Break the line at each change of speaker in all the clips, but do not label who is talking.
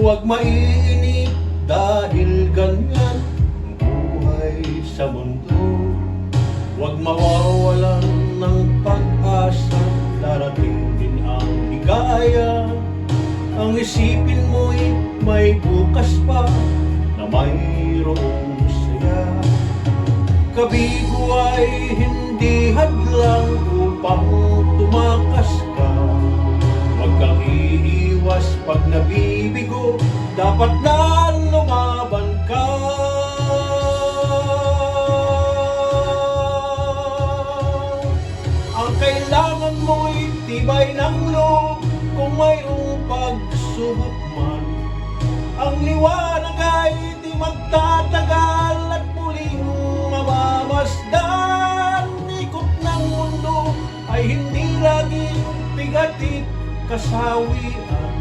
Huwag maiinip dahil ganyan buhay sa mundo. Huwag mawawalan ng pag-asa, darating din ang ligaya. Ang isipin mo'y may bukas pa na mayroong saya. Kabigo ay hindi hadlang upang tumakas ka. Huwag kang iiwas pag nabibigo, dapat na lumaban ka. Ang kailangan mo'y tibay ng loob kung mayroong pagsubok man. Ang liwanag ay di magtatagal at muling mamamasdan. Ikot ng mundo ay hindi laging bigatit kasawian.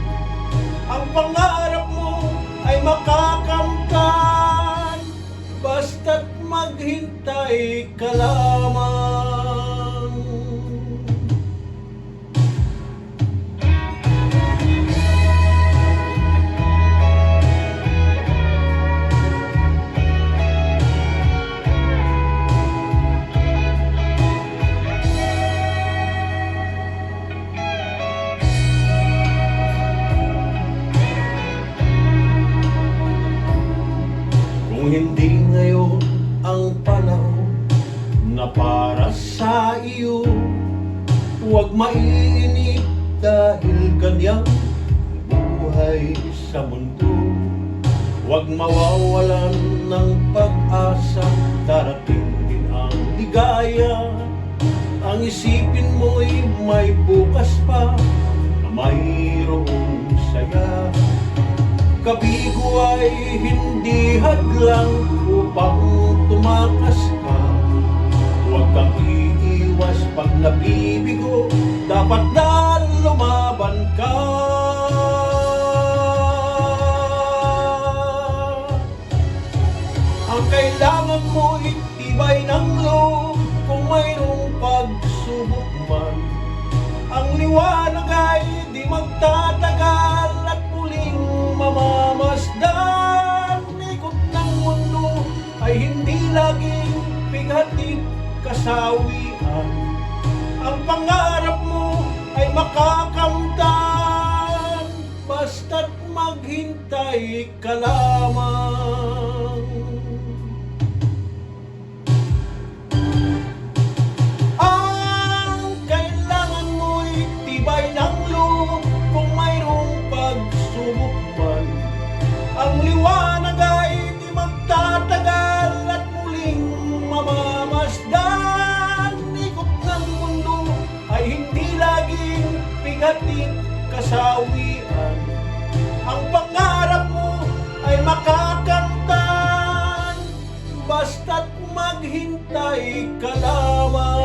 Ang pangarap mo ay makakamtan, basta't maghintay ka lamang. Kung hindi ngayon ang panahon na para sa iyo, huwag maiinip dahil ganyan buhay sa mundo. Huwag mawawalan ng pag-asa, darating din ang ligaya. Ang isipin mo'y may bukas pa na mayroong saya. Kabigo ay hindi hadlang upang tumakas ka. Huwag kang iiwas pag nabibigo, dapat na lumaban ka. Ang kailangan mo'y tibay ng loob kung mayroong pagsubok man. Ang liwanag ay di magtatagal at muling mamamasdan. Ikot ng mundo ay hindi laging bigatid kasawian. Ang pangarap mo ay makakamtan, basta't maghintay ka lamang. Ang kailangan mo'y tibay ng loob kung mayroong pagsubok man. Ang liwanag ay di magtatagal at muling mamamasdan. Ikot ng mundo ay hindi laging bigatid kasawian. Ang pangarap mo ay makakamtan, basta't maghintay ka lamang.